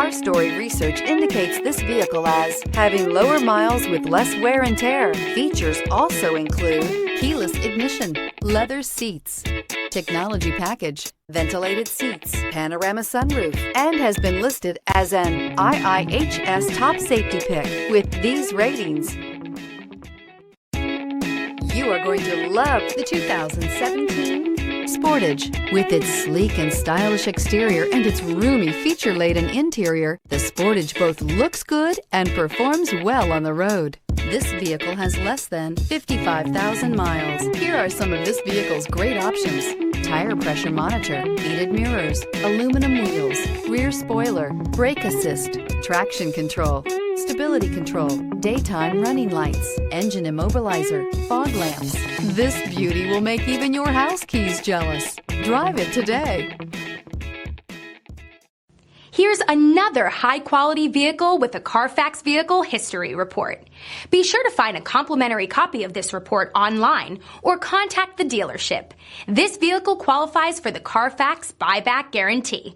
Car Story research indicates this vehicle as having lower miles with less wear and tear. Features also include keyless ignition, leather seats, technology package, ventilated seats, panoramic sunroof, and has been listed as an IIHS top safety pick. With these ratings, you are going to love the 2017 Sportage. With its sleek and stylish exterior and its roomy feature-laden interior, the Sportage both looks good and performs well on the road. This vehicle has less than 55,000 miles. Here are some of this vehicle's great options: tire pressure monitor, heated mirrors, aluminum wheels, rear spoiler, brake assist, traction control, stability control, daytime running lights, engine immobilizer, fog lamps. This beauty will make even your house keys jealous. Drive it today. Here's another high-quality vehicle with a Carfax Vehicle History Report. Be sure to find a complimentary copy of this report online or contact the dealership. This vehicle qualifies for the Carfax Buyback Guarantee.